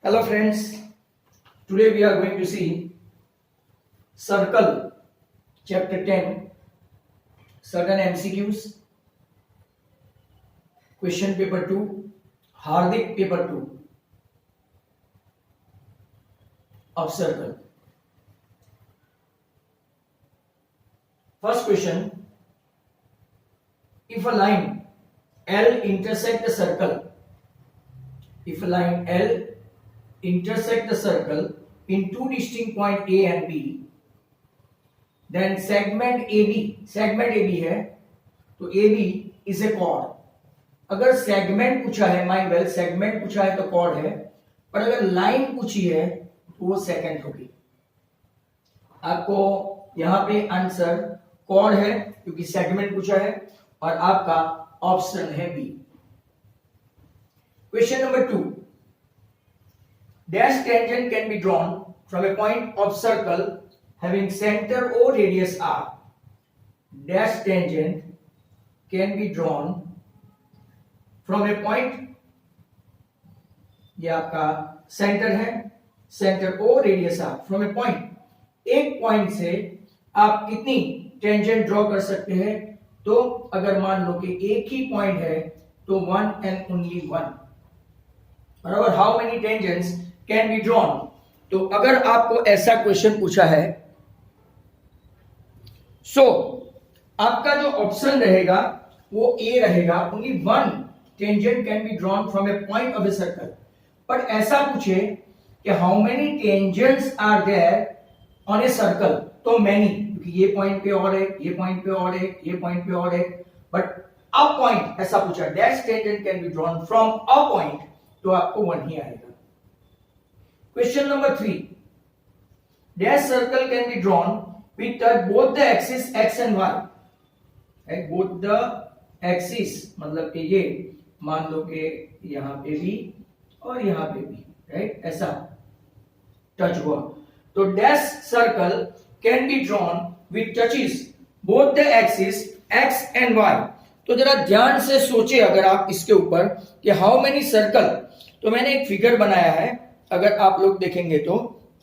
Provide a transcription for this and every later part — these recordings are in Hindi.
Hello friends, today we are going to see Circle chapter 10, certain MCQs, question paper 2, Hardik paper 2 of Circle. First question, if a line L intersect the circle, if a line L intersect the circle in two distinct points A and B, then segment AB है तो AB is a chord. अगर सेगमेंट पूछा है, माइंड वेल सेगमेंट पूछा है तो कॉर्ड है, पर अगर लाइन पूछी है तो वो सेकंड होगी. आपको यहां पे आंसर कॉर्ड है क्योंकि सेगमेंट पूछा है और आपका ऑप्शन है B. Question number 2, dash tangent can be drawn from a point of circle having center O radius r. Dash tangent can be drawn from a point, ये आपका सेंटर है, centre O radius r. From a point, एक पॉइंट से आप कितनी टेंजेंट ड्रॉ कर सकते हैं? तो अगर मान लो कि एक ही पॉइंट है तो वन एंड ओनली वन. बराबर, how many tangents can be drawn. तो अगर आपको ऐसा क्वेश्चन पूछा है सो आपका जो ऑप्शन रहेगा वो ए रहेगा. Only one tangent can be drawn from a point of a circle. पर ऐसा पूछे कि how many tangents are there on a circle, तो मैनी, क्योंकि ये पॉइंट पे और है, ये पॉइंट पे और है, ये पॉइंट पे और है. बट अ पॉइंट ऐसा पूछा, dash tangent can be drawn from a point, तो आपको वन ही आएगा. Question number 3, dash circle can be drawn with both the axis x and y. Right? Both the axis मतलब कि ये मान लो कि यहाँ पे भी और यहाँ पे भी, राइट, ऐसा टच हुआ. तो dash circle can be drawn with touches both the axis x and y. तो जरा ध्यान से सोचे अगर आप इसके ऊपर कि हाउ मेनी सर्कल. तो मैंने एक फिगर बनाया है, अगर आप लोग देखेंगे तो,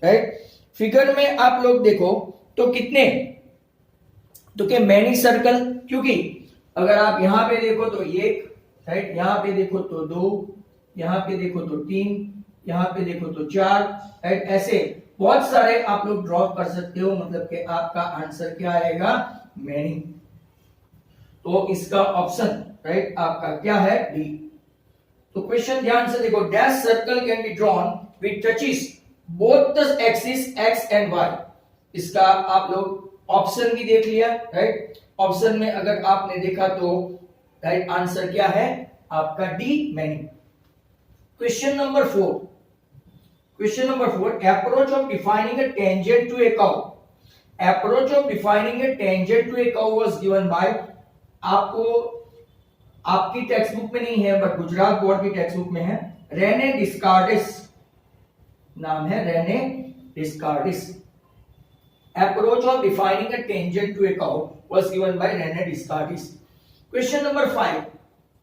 राइट, फिगर में आप लोग देखो तो कितने, तो क्या मैनी सर्कल, क्योंकि अगर आप यहां पे देखो तो एक, राइट, यहां पे देखो तो दो, यहां पे देखो तो तीन, यहां पे देखो तो चार, राइट, ऐसे बहुत सारे आप लोग ड्रॉ कर सकते हो. मतलब कि आपका आंसर क्या आएगा? मैनी. तो इसका ऑप्शन, राइट, आपका क्या है? डी. तो क्वेश्चन ध्यान से देखो, dash circle can be drawn with touches both the axis x and y. इसका आप लोग ऑप्शन भी देख लिया, राइट. ऑप्शन में अगर आपने देखा तो राइट आंसर क्या है? आपका D, many. Question number 4, question number 4, approach of defining a tangent to a curve. Approach of defining a tangent to a curve was given by, आपको आपकी टेक्स्ट बुक में नहीं है बट गुजरात बोर्ड की टेक्स्ट बुक में है, रेने डिस्कार्डिस नाम है, Rene Descartes. Approach of defining a tangent to a curve was given by Rene Descartes. Question number 5,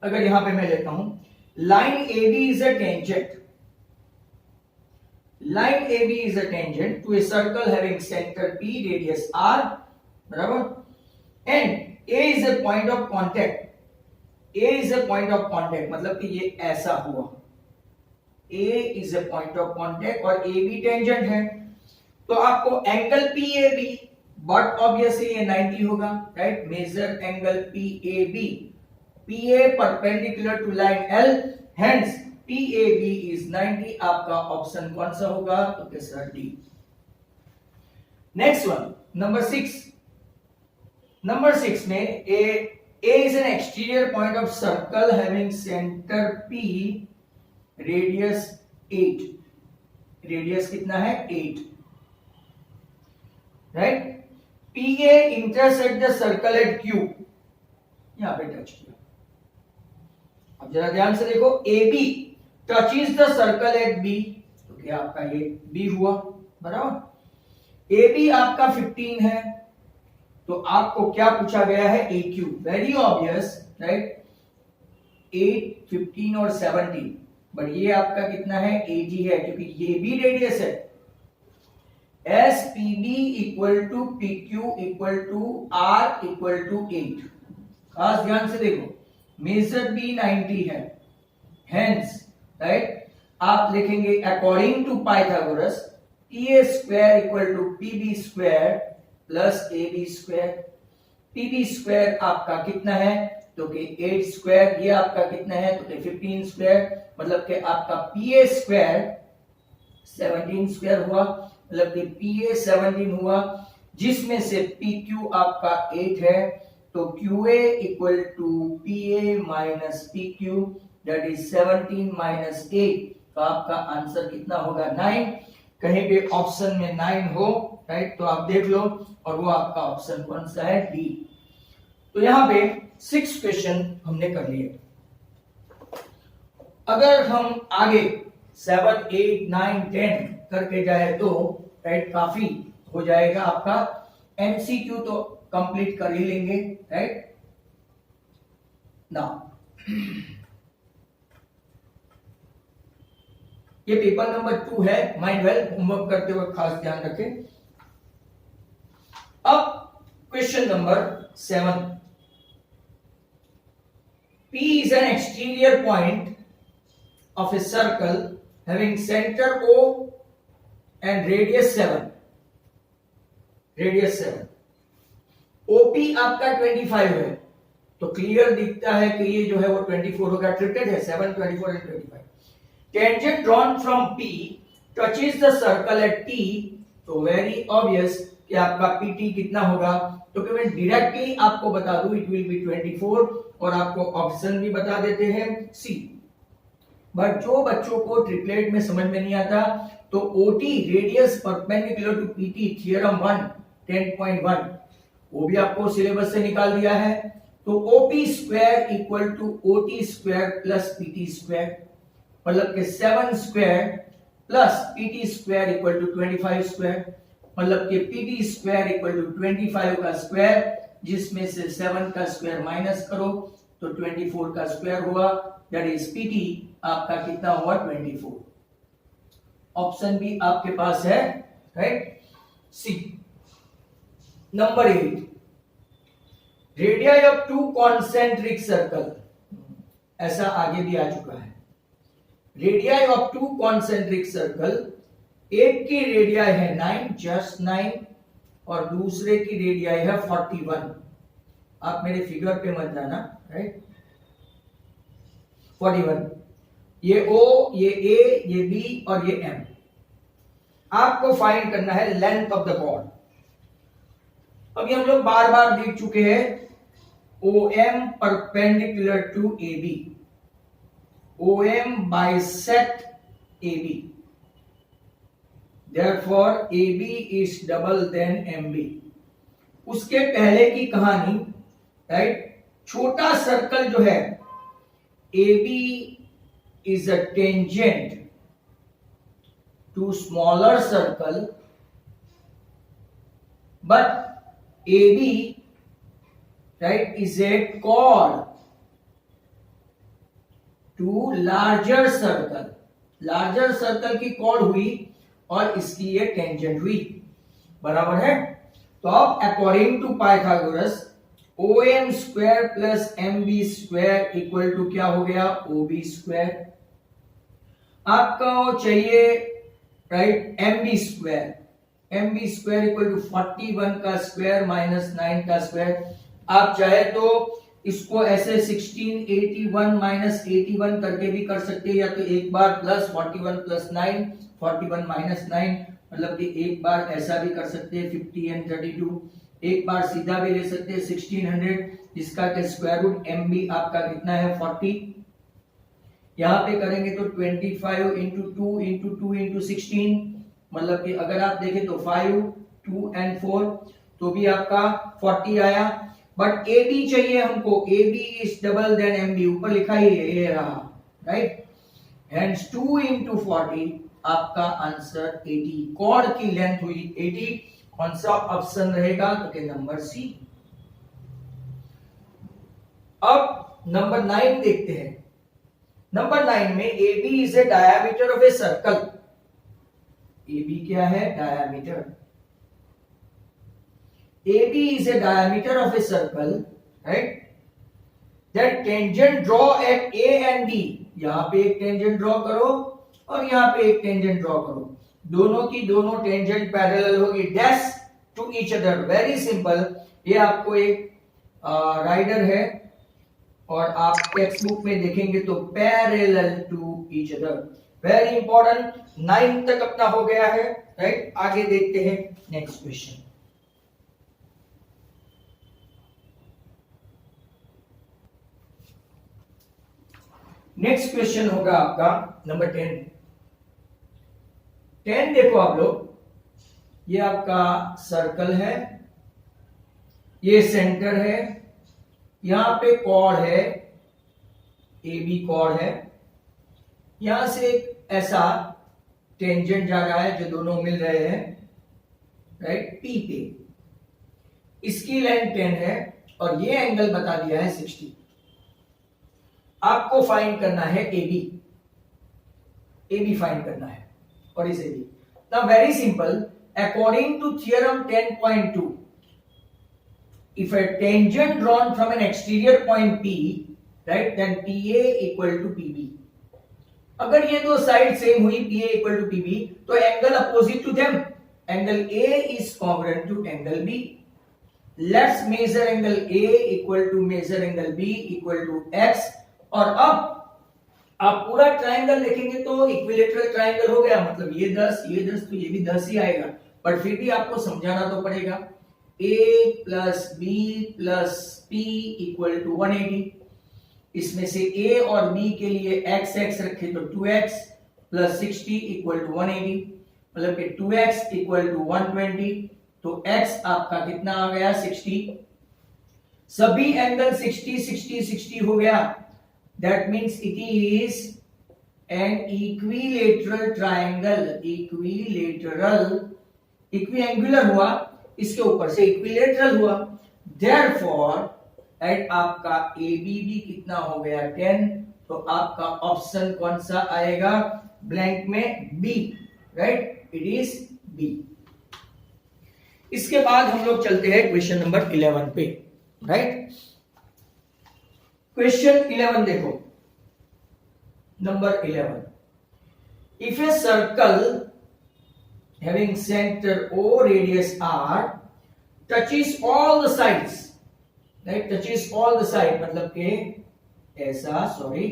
अगर यहां पे मैं लेता हूं, line AB is a tangent, line AB is a tangent to a circle having centre P radius R, बराबर, and A is a point of contact. A is a point of contact, मतलब कि ये ऐसा हुआ, A is a point of contact और A भी टेंजेंट है. तो आपको एंगल PAB, बट ऑब्वियसली ये 90 होगा, right. Measure angle PAB, PA perpendicular to line L, hence PAB is 90. आपका ऑप्शन कौन सा होगा? तो कैसा? D. Next one, number 6. Number 6 में A is an exterior point of circle having center P, radius 8. Radius कितना है? 8. Right? PA intersect the circle at Q. यहां पे टच किया. अब जरा ध्यान से देखो, AB touches the circle at B. तो क्या आपका ये B हुआ, बराबर. AB आपका 15 है, तो आपको क्या पूछा गया है? AQ. Very obvious, right. 8, 15 और 17, बट ये आपका कितना है 80 है, क्योंकि ये भी रेडियस है। S P B equal to P Q equal to R equal to 8। खास ध्यान से देखो, मेजर बी 90 है, हेंस राइट आप लिखेंगे according to Pythagoras P A square equal to P B square plus A B square. P B square आपका कितना है, तो कि 8 स्क्वायर, ये आपका कितना है, तो कि 15 स्क्वायर, मतलब कि आपका पी ए स्क्वायर 17 स्क्वायर हुआ, मतलब कि पी ए 17 हुआ, जिसमें से पी क्यू आपका 8 है, तो Q A equal to P A minus P Q, that is 17 minus 8, तो आपका आंसर कितना होगा 9। कहीं पे ऑप्शन में 9 हो राइट, तो आप देख लो, और वो आपका ऑप्शन कौन सा है, डी। तो यहां पे 6 क्वेश्चन हमने कर लिए। अगर हम आगे 7, 8, 9, 10 करके जाए तो राइट काफी हो जाएगा आपका। एमसीक्यू तो कंप्लीट कर ही लेंगे राइट ना। ये पेपर नंबर 2 है, माइंड वेल, होमवर्क करते हुए खास ध्यान रखें। अब question number 7, P is an exterior point of a circle having center O and radius 7. Radius 7. OP आपका 25 है, तो क्लियर दिखता है कि ये जो है वो 24 होगा, ट्रिप्लेट है 7, 24 and 25. Tangent drawn from P touches the circle at T, तो वेरी ऑब्वियस कि आपका PT कितना होगा, तो कि मैं डायरेक्टली आपको बता दूं इट विल बी 24, और आपको ऑप्शन भी बता देते हैं सी। बट जो बच्चों को ट्रिपलेट में समझ में नहीं आता, तो OT radius perpendicular to PT theorem 1 10.1 वो भी आपको सिलेबस से निकाल दिया है। तो OP square equal to OT square plus PT square, मतलब कि 7 square plus PT square equal to 25 square, मतलब कि PT स्क्वायर इक्वल टू 25 का स्क्वायर, जिसमें से 7 का स्क्वायर माइनस करो तो 24 का स्क्वायर हुआ, दैट इज PT आपका कितना हुआ 24। ऑप्शन भी आपके पास है right C. Number 8, radii of 2 concentric circle, ऐसा आगे भी आ चुका है। रेडियाई ऑफ 2 कॉन्सेंट्रिक सर्कल, एक की रेडियाई है 9 जस्ट 9 और दूसरे की रेडियाई है 41। आप मेरे फिगर पे मत जाना राइट, 41, ये O, ये A, ये B और ये M। आपको फाइंड करना है लेंथ ऑफ द कॉर्ड। अभी हम लोग बार बार देख चुके हैं OM perpendicular to AB, OM bisect AB, therefore AB is double than MB। उसके पहले की कहानी राइट, छोटा सर्कल जो है AB is a tangent to smaller circle, but AB right is a chord to larger circle. Larger circle की कॉर्ड हुई और इसकी ये टेंजेंट हुई, बराबर है। तो अब according to Pythagoras OM square plus MB square equal to क्या हो गया, OB स्क्वायर। आपका वो चाहिए right MB square, MB square equal to 41 का स्क्वायर माइनस 9 का स्क्वायर। आप चाहे तो इसको ऐसे 16 81 माइनस 81 करके भी कर सकते हैं, या तो एक बार प्लस 41 प्लस 9 41 माइनस 9, मतलब कि एक बार ऐसा भी कर सकते हैं 50 एंड 32, एक बार सीधा भी ले सकते हैं 1600, जिसका के स्क्वायर रूट MB आपका कितना है 40। यहाँ पे करेंगे तो 25 इंटू 2 इंटू 2 इंटू 16, मतलब कि अगर आप देखें तो 5 2 एंड 4 तो भी आपका 40 आया। बट AB चाहिए हमको, AB is double then MB, ऊपर लिखा ही है ये रहा राइट, हेंस 2 इंटू 40 आपका आंसर 80। कॉर्ड की लेंथ हुई 80, कौन सा ऑप्शन रहेगा, तो के नंबर सी। अब नंबर 9 देखते हैं। नंबर 9 में A B is a diameter of a circle. A B क्या है? Diameter. A B is a diameter of a circle, right? That tangent draw at A and B. यहां पे एक टेंजेंट ड्रॉ करो और यहां पे एक टेंजेंट ड्रॉ करो, दोनों की दोनों टेंजेंट पैरेलल होगी, dash to each other. Very simple. ये आपको एक राइडर है और आप टेक्स्ट बुक में देखेंगे तो parallel to each other. Very important. 9 तक अपना हो गया है, राइट? आगे देखते हैं नेक्स्ट क्वेश्चन। नेक्स्ट क्वेश्चन होगा आपका नंबर 10। 10 देखो आप लोग, ये आपका सर्कल है, ये सेंटर है, यहां पे कॉर्ड है, ए बी कॉर्ड है, यहां से एक ऐसा टेंजेंट जा रहा है जो दोनों मिल रहे हैं, राइट? पी पे। इसकी लेंथ 10 है और ये एंगल बता दिया है 60। आपको फाइंड करना है ए बी फाइंड करना है और इसे B. Now very simple, according to theorem 10.2, if a tangent drawn from an exterior point P, right, then PA equal to PB. अगर ये दो साइड सेम हुई, PA equal to PB, तो angle opposite to them, angle A is congruent to angle B. Let's measure angle A equal to measure angle B equal to X. और अब आप पूरा ट्रायंगल देखेंगे तो इक्विलेटरल ट्रायंगल हो गया, मतलब ये 10 तो ये भी 10 ही आएगा, बट फिर भी आपको समझाना तो पड़ेगा। A plus B plus P equal to 180। इसमें से A और B के लिए x रखे तो 2x प्लस 60 इक्वल टू 180, मतलब कि 2x इक्वल टू 120। तो x आपका कितना आ गया? 60। सभी एंगल 60 हो गया। That means it is an equilateral triangle. Equiangular हुआ, इसके ऊपर से इक्विलेटरल हुआ, देयरफॉर एट आपका एबीबी कितना हो गया? 10। तो आपका ऑप्शन कौन सा आएगा ब्लैंक में? B, right? It is B. इसके बाद हम लोग चलते हैं क्वेश्चन नंबर 11 पे, राइट? क्वेश्चन 11 देखो, number 11। If a circle having center O, radius R, touches all the sides, right? Touches all the side, मतलब के ऐसा, सॉरी,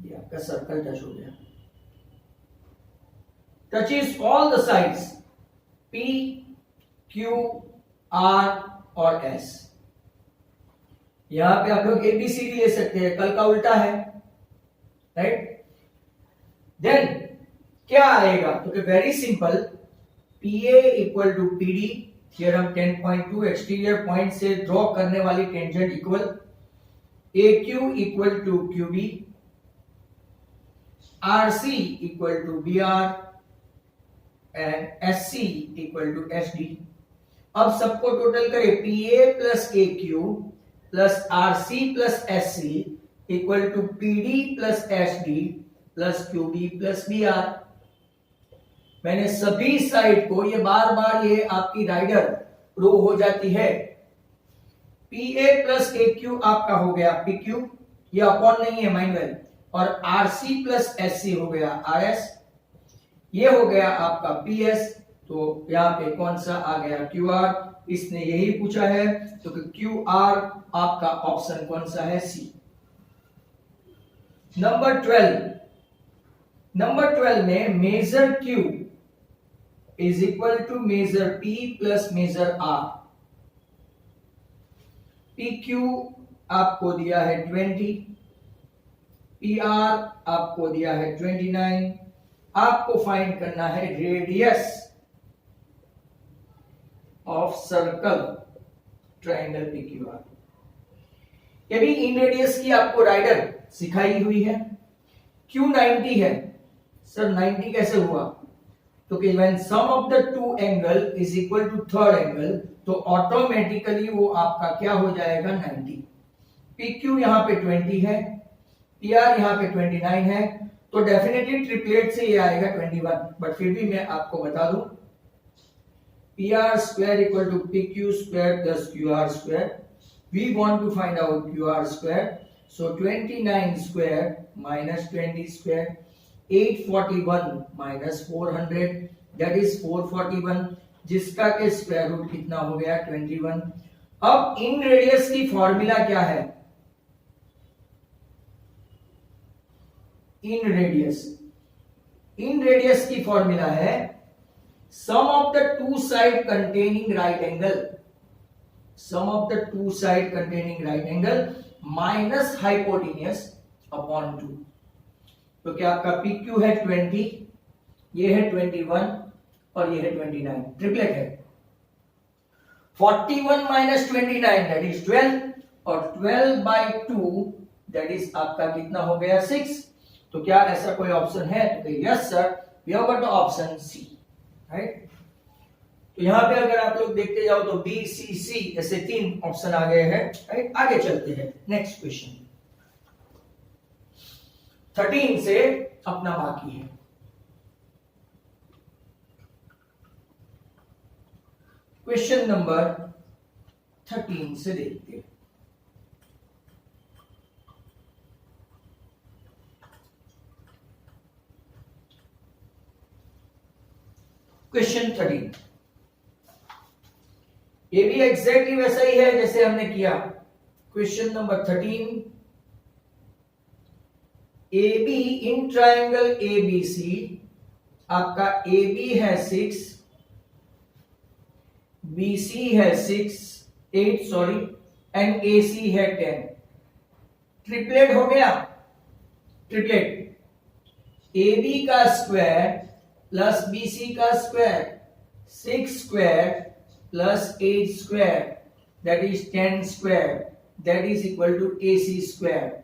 ये आपका सर्कल टच हो गया, touches all the sides P, Q, R और S। यहां पे आप लोग ABCD ले सकते हैं, कल का उल्टा है, राइट? देन क्या आएगा? तो very simple, PA equal to PD, theorem 10.2, exterior point से ड्रॉ करने वाली tangent equal AQ equal to QB, RC equal to BR and SC equal to SD। अब सबको टोटल करें, PA plus AQ plus RC plus SC equal to PD plus SD plus QB plus BR। मैंने सभी साइड को, ये बार बार ये आपकी राइडर रो हो जाती है, PA प्लस AQ आपका हो गया PQ, ये अपॉन नहीं है माइंड वेल, और RC प्लस SC हो गया RS, ये हो गया आपका PS। तो यहाँ पे कौन सा आ गया? QR। इसने यही पूछा है, तो QR आपका ऑप्शन कौन सा है? C। नंबर 12 में measure Q is equal to measure P plus measure R। PQ आपको दिया है 20, PR आपको दिया है 29। आपको फाइंड करना है radius of circle triangle PQR। ये भी इन रेडियस की आपको राइडर सिखाई हुई है। Q 90 है, सर 90 कैसे हुआ? तो कि when sum of the two angle is equal to third angle, तो ऑटोमेटिकली वो आपका क्या हो जाएगा 90। PQ यहाँ पे 20 है, PR यहाँ पे 29 है, तो डेफिनेटली ट्रिपलेट से ये आएगा 21। बट फिर भी मैं आपको बता दूं, PR square equal to PQ square plus QR square. We want to find out QR square. So 29 square minus 20 square, 841 minus 400, that is 441, जिसका के स्क्वायर रूट कितना हो गया 21। अब इन रेडियस की फॉर्मूला क्या है? इन रेडियस की फॉर्मूला है sum of the two side containing right angle, sum of the two side containing right angle minus hypotenuse upon 2। तो क्या आपका PQ है 20, ये है 21 और ये है 29, ट्रिपलेट है। 41 minus 29 that is 12 और 12 by 2 that is आपका कितना हो गया 6। तो क्या ऐसा कोई ऑप्शन है? तो yes sir, we have got option C, right. तो यहां पे अगर आप लोग देखते जाओ तो बी सी सी ऐसे 3 ऑप्शन आ गए हैं, राइट। आगे चलते हैं नेक्स्ट क्वेश्चन 13 से अपना बाकी है। क्वेश्चन नंबर 13 से देखते हैं। क्वेश्चन 13 ये भी एग्जैक्टली वैसा ही है जैसे हमने किया। Question number 13, A be in triangle ABC, आपका AB है 6, BC है 8 सॉरी, एंड AC है 10। ट्रिपलेट हो गया, ट्रिपलेट AB का स्क्वायर प्लस BC का square, 6 square plus 8 square that is 10 square that is equal to AC square,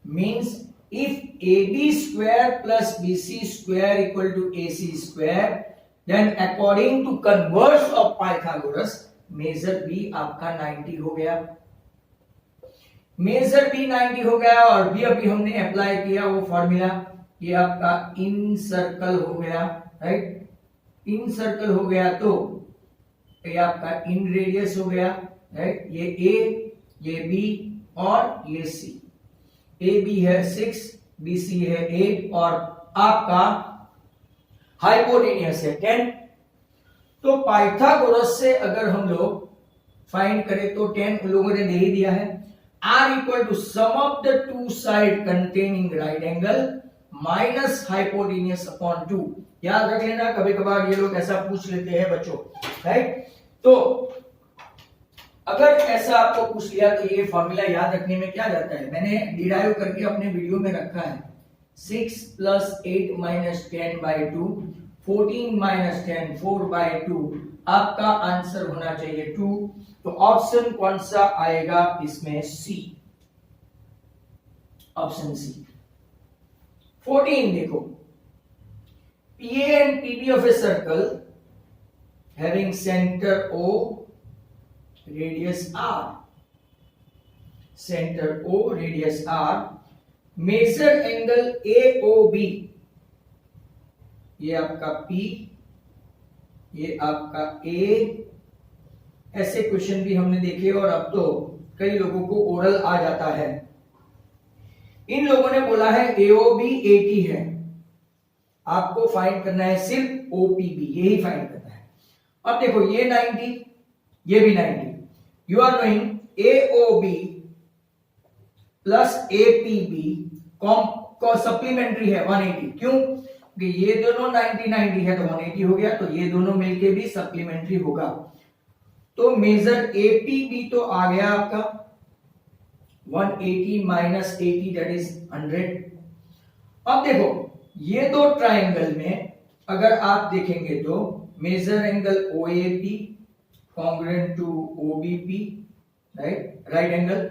means if AB square plus BC square equal to AC square, then according to converse of Pythagoras measure B आपका 90 हो गया। मेजर B 90 हो गया और B अभी हमने अप्लाई किया वो फॉर्मूला, ये आपका इन सर्कल हो गया, राइट। इन सर्कल हो गया तो ये आपका इन रेडियस हो गया, राइट। ये A, ये B और ये C। AB है 6, BC है 8 और आपका हाइपोटेनियस है 10। तो पाइथागोरस से अगर हम लोग फाइंड करें तो 10 उन लोगों ने दे ही दिया है। R equal to sum of the two side containing right angle minus hypotenuse upon 2। याद रख लेना, कभी कभार ये लोग ऐसा पूछ लेते हैं बच्चों, राइट। तो अगर ऐसा आपको पूछ लिया तो ये फॉर्मूला याद रखने में क्या जाता है, मैंने डिराइव करके अपने वीडियो में रखा है। 6 plus 8 minus 10 by 2, 14 minus 10 4 by 2, आपका आंसर होना चाहिए 2। तो ऑप्शन कौन सा आएगा इसमें? सी, ऑप्शन सी। 14 देखो, PA and PB of a circle having center O, radius R, center O, radius R, measure angle AOB, ये आपका P, ये आपका A। ऐसे क्वेश्चन भी हमने देखे और अब तो कई लोगों को ओरल आ जाता है। इन लोगों ने बोला है AOB 80 है, आपको फाइंड करना है सिर्फ OPB, यही फाइंड करना है। अब देखो ये 90, ये भी 90, you are knowing AOB plus APB को सप्लीमेंट्री है 180। क्यों? कि ये दोनों 90 है तो 180 हो गया, तो ये दोनों मिलके भी सप्लीमेंट्री होगा। तो मेजर APB तो आ गया आपका 180 माइनस 80 दैट इज 100। अब देखो ये दो ट्राइंगल में अगर आप देखेंगे तो measure angle OAP congruent to OBP, right angle,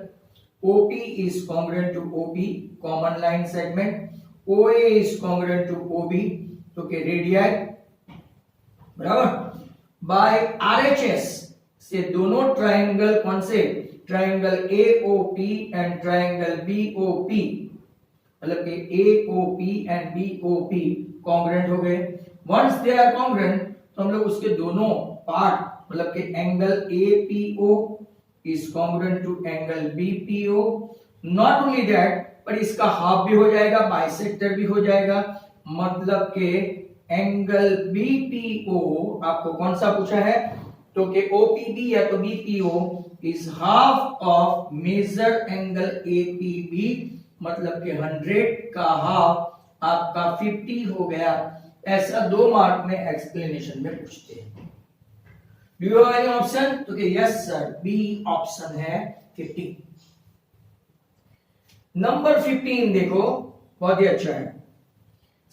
OP is congruent to OP, common line segment, OA is congruent to OB, तो के रेडियाई बराबर। बाय RHS से दोनों ट्राइंगल कौन से, triangle AOP and triangle BOP, मतलब कि AOP एंड BOP कॉन्ग्रुएंट हो गए। वंस दे आर कॉन्ग्रुएंट तो हम लोग उसके दोनों पार्ट, मतलब कि angle APO is congruent to angle BPO। Not only that, पर इसका हाफ भी हो जाएगा, बाइसेक्टर भी हो जाएगा, मतलब के एंगल BPO आपको कौन सा पूछा है, तो कि OPB या तो BPO is half of measure angle APB, मतलब कि 100 का हाफ आपका 50 हो गया। ऐसा 2 मार्क में एक्सप्लेनेशन में पूछते हैं। Do you have any option, तो कि यस सर, बी ऑप्शन है 50। नंबर 15 देखो, बहुत ही अच्छा है।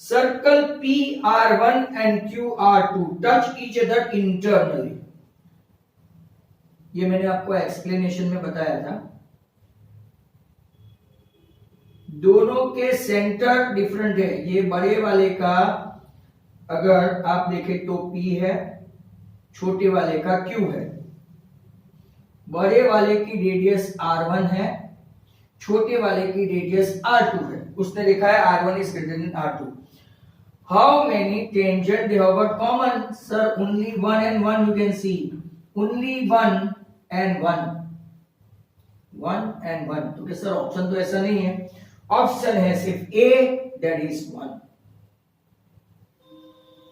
Circle PR1 and QR2 touch each other internally. ये मैंने आपको एक्सप्लेनेशन में बताया था। दोनों के सेंटर डिफरेंट है। ये बड़े वाले का अगर आप देखें तो P है, छोटे वाले का Q है। बड़े वाले की रेडियस R1 है, छोटे वाले की रेडियस R2 है। उसने लिखा है R1 is greater than R2। How many tangent they have got common? Sir, only one and one you can see. Only one and one. One and one. तो क्या सर ऑप्शन तो ऐसा नहीं है, ऑप्शन है सिर्फ A, that is one।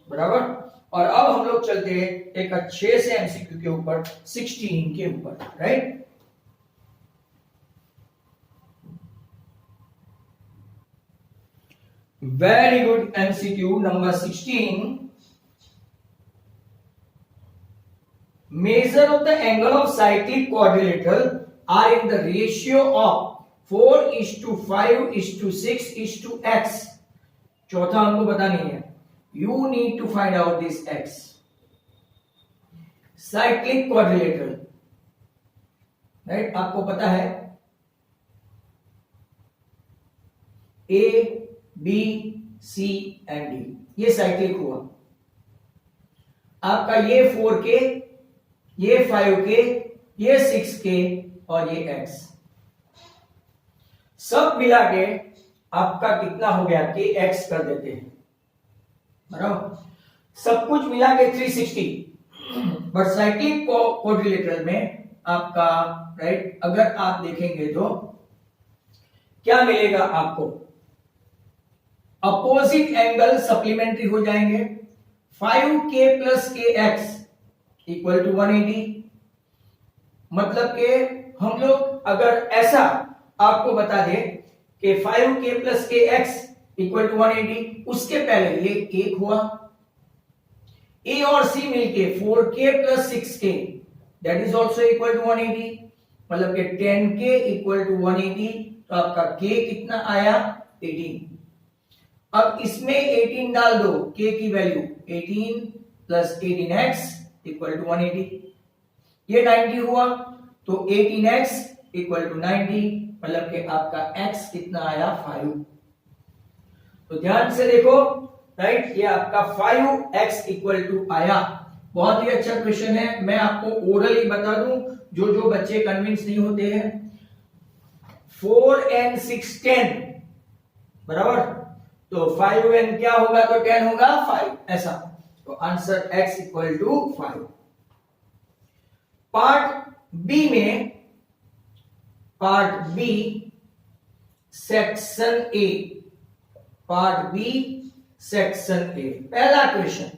बराबर। और अब हम लोग चलते हैं एक अच्छे से MCQ के ऊपर, 16 के ऊपर, right. Very good MCQ number 16. Measure of the angle of cyclic quadrilateral are in the ratio of 4:5:6:x। चौथा हमको पता नहीं है, you need to find out this x। cyclic quadrilateral, right, आपको पता है A, B, C and D, ये साइक्लिक हुआ। आपका ये 4K, ये 5K, ये 6K और ये X सब मिला के आपका कितना हो गया, KX कर देते हैं, बराबर। सब कुछ मिला के 360। बट साइक्लिक क्वाड्रिलेटरल में आपका, राइट, अगर आप देखेंगे तो क्या मिलेगा आपको, अपोजिट एंगल सप्लीमेंट्री हो जाएंगे। 5K plus KX equal to 180। मतलब कि हम लोग अगर ऐसा आपको बता दे कि 5K plus KX equal to 180, उसके पहले ये 1 हुआ, A और C मिलके 4K plus 6K that is also equal to 180, मतलब कि 10K इक्वल टू 180। तो आपका K कितना आया, 18। अब इसमें 18 डाल दो, K की value 18 plus 18x equal to 180, ये 90 हुआ। तो 18x इक्वल टू 90, मतलब कि आपका x कितना आया, 5। तो ध्यान से देखो, राइट, ये आपका 5x इक्वल टू आया। बहुत ही अच्छा क्वेश्चन है। मैं आपको ओरली बता दूं, जो जो बच्चे कन्विंस नहीं होते हैं, 4 and 6 10, बराबर। तो 5 and क्या होगा, तो 10 होगा 5, ऐसा। तो answer x equal to 5। Part B में, part B section A, part B section A, पहला question.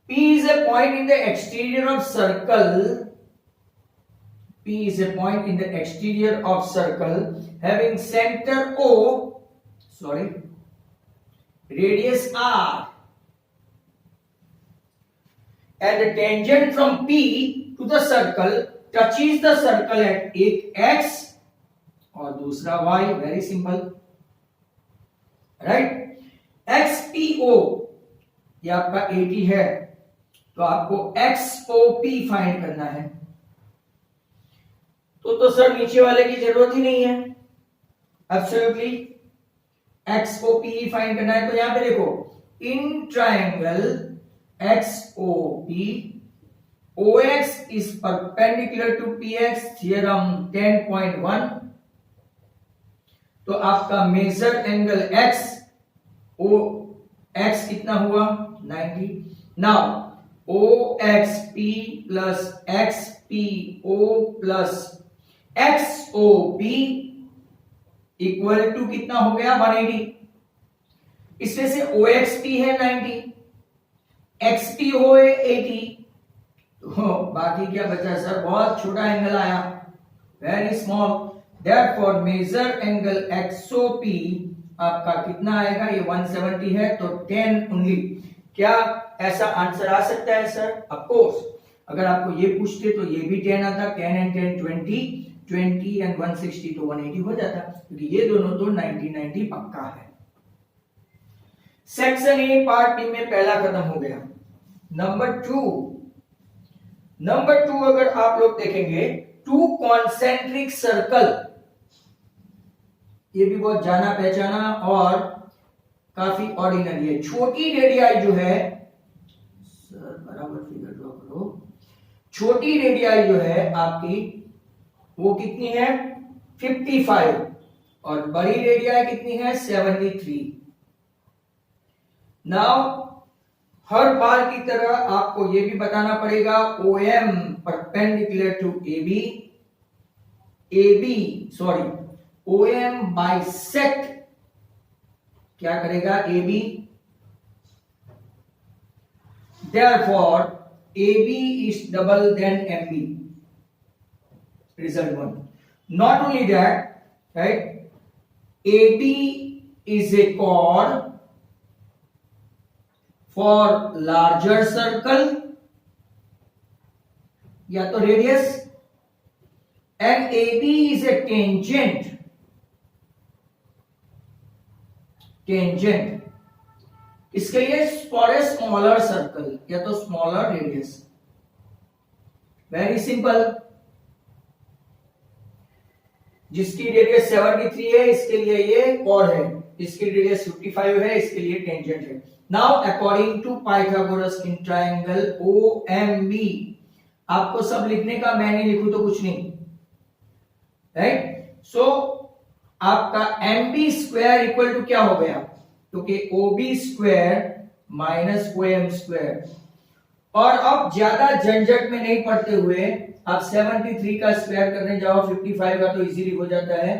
P is a point in the exterior of circle. P is a point in the exterior of circle having center O, sorry, radius R, and the tangent from P to the circle touches the circle at एक x और दूसरा y। Very simple, right. XPO ये आपका 80 है, तो आपको XOP फाइंड करना है। तो सर नीचे वाले की जरूरत ही नहीं है, एब्सोल्युटली। XOP फाइंड करना है, तो यहां पे देखो, in triangle XOP, OX is perpendicular to PX, theorem 10.1। तो आपका measure angle X, O X कितना हुआ 90। Now OXP plus XPO plus XOP equal to कितना हो गया 180। इसमें से OXP है 90, XP हो 80, तो बाकी क्या बचा सर, बहुत छोटा एंगल आया, very small. Therefore measure angle XOP आपका कितना आएगा, ये 170 है तो 10 ओनली। क्या ऐसा आंसर आ सकता है सर? Of course. अगर आपको ये पूछते तो ये भी 10 आता, 10 एंड 10 20 एंड 160 तो 180 हो जाता, क्योंकि ये दोनों तो 90 पक्का है। सेक्शन ए पार्ट बी में पहला खत्म हो गया। नंबर टू अगर आप लोग देखेंगे, टू कॉन्सेंट्रिक सर्कल, ये भी बहुत जाना पहचाना और काफी ऑर्डिनरी है। छोटी रेडियाई जो है सर, बराबर फिगर ड्रॉ करो, छोटी रेडियाई जो है आपकी वो कितनी है 55 और बड़ी रेडियाई कितनी है 73। नाउ हर बार की तरह आपको यह भी बताना पड़ेगा OM perpendicular to OM bisect क्या करेगा AB, therefore AB is double than MB, result 1। not only that, right, AB is a chord for larger circle या तो radius, and AB is a tangent इसके लिए फॉर ए स्मॉलर सर्कल या तो स्मॉलर रेडियस। वेरी सिंपल, जिसकी रेडियस 73 है इसके लिए ये कॉर्ड है, इसकी रेडियस 55 है इसके लिए टेंजेंट है। Now according to Pythagoras in triangle OMB, आपको सब लिखने का, मैं नहीं लिखूं तो कुछ नहीं, राइट। सो आपका MB स्क्वायर इक्वल टू क्या हो गया, क्योंकि OB square minus OM square. और अब ज्यादा झंझट में नहीं पड़ते हुए आप 73 का स्क्वायर करने जाओ 55 का तो इजीली हो जाता है,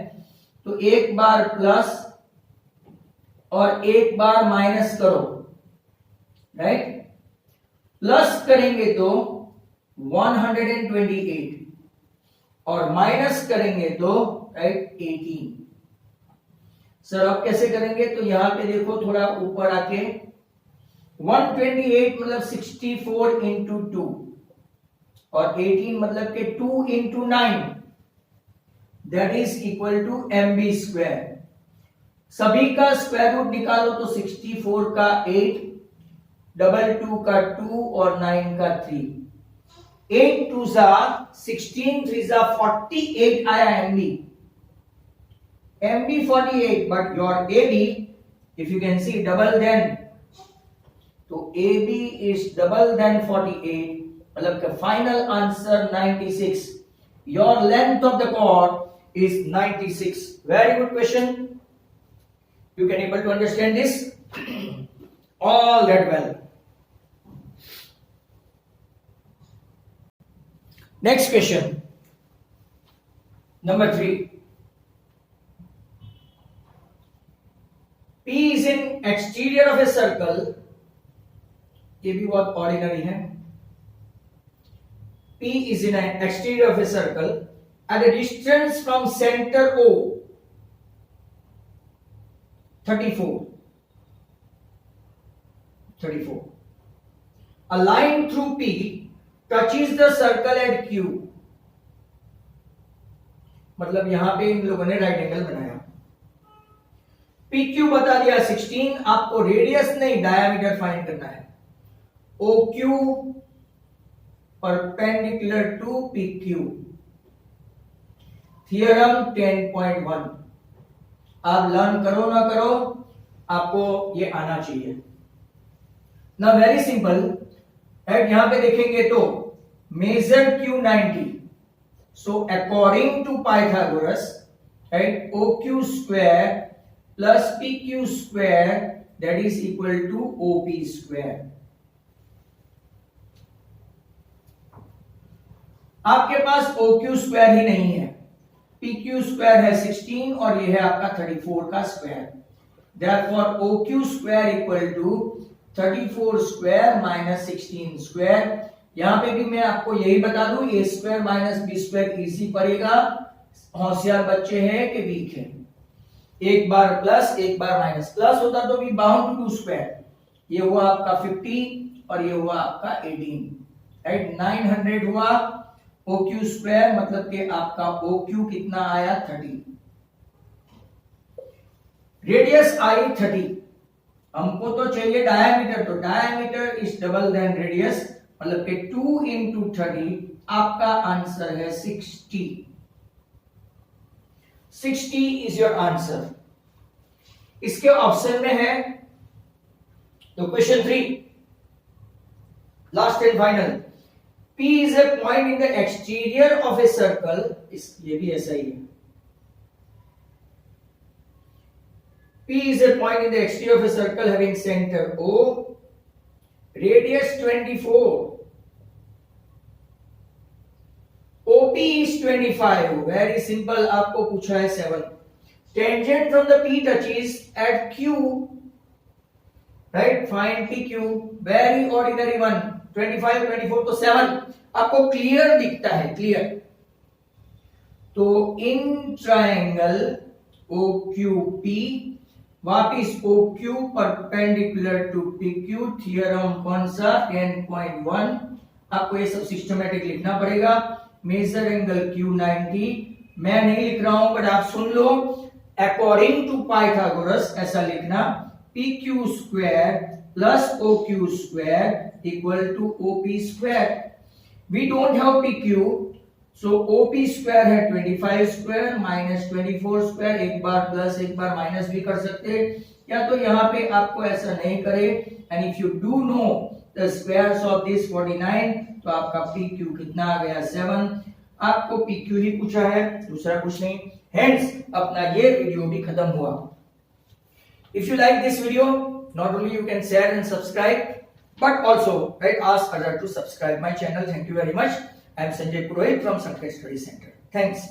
तो एक बार प्लस और एक बार माइनस करो, राइट। प्लस करेंगे तो 128 और माइनस करेंगे तो राइट 18। सर अब कैसे करेंगे, तो यहां पे देखो थोड़ा ऊपर आके 128 मतलब 64 इंटू 2 और 18 मतलब के 2 into 9, that is equal to MB square. सभी का स्क्वायर रूट निकालो तो 64 का 8, 2 का 2 और 9 का 3, 8 2 जा 16, 3 जा 48 आया MB 48, but your AB if you can see double than, तो AB is double than 48, मतलब का final answer 96। your length of the chord is 96। very good question, you can able to understand this all that well। next question number 3, P is in exterior of a circle, ये भी बहुत ऑर्डिनरी है। P is in an exterior of a circle at a distance from center O 34. A line through P touches the circle at Q, मतलब यहां पे इन लोगों ने राइट एंगल बनाया। PQ बता दिया 16, आपको रेडियस नहीं डायमीटर फाइंड करना है। OQ perpendicular to PQ, theorem 10.1। आप लर्न करो ना करो आपको ये आना चाहिए। ना वेरी सिंपल, राइट, यहां पे देखेंगे तो major Q90, so according to Pythagoras, right, OQ square plus PQ square that is equal to OP square. आपके पास OQ स्क्वायर ही नहीं है, PQ स्क्वायर है 16 और ये है आपका 34 का square, therefore OQ square equal to 34 square minus 16 square. यहां पे भी मैं आपको यही बता दूं, A square minus B square easy पड़ेगा, होशियार बच्चे हैं कि वीक है, एक बार प्लस एक बार माइनस, प्लस होता तो भी बाउंड टू स्क्वायर, ये हुआ आपका 50 और ये हुआ आपका 18, राइट, 900 हुआ OQ स्क्वायर, मतलब कि आपका OQ कितना आया 30, रेडियस आई 30, हमको तो चाहिए डायमीटर, तो diameter is double than radius, मतलब कि 2 into 30, आपका आंसर है 60, 60 इज योर आंसर। इसके ऑप्शन में है तो question 3, last and final, P is a point in the exterior of a circle, ये भी ऐसा ही है, P is a point in the exterior of a circle having center O, radius 24, OP is 25, very simple, आपको पूछा है 7, tangent from the P touches at Q, right, find PQ, very ordinary one, 25 24 तो 7, आपको क्लियर दिखता है, क्लियर, तो in triangle OQP, what is OQ perpendicular to PQ, theorem कौन सा 10.1, आपको ये सब सिस्टमैटिक लिखना पड़ेगा, मेजर एंगल Q90, मैं नहीं लिख रहा हूं बट आप सुन लो, अकॉर्डिंग टू पाइथागोरस ऐसा लिखना, PQ square plus OQ square equal to OP square, we don't have PQ, so OP square है 25 स्क्वायर माइनस 24 स्क्वायर, एक बार प्लस एक बार माइनस भी कर सकते हैं, या तो यहाँ पे आपको ऐसा नहीं करे, and if you do know the squares of this 49, तो आपका PQ कितना आ गया 7, आपको PQ ही पूछा है, दूसरा कुछ नहीं, हेंस अपना ये वीडियो भी खत्म हुआ। If you like this video, not only you can share and subscribe, but also right, ask other to subscribe my channel. Thank you very much. I am Sanjay Purohit from Sanket Study Center. Thanks.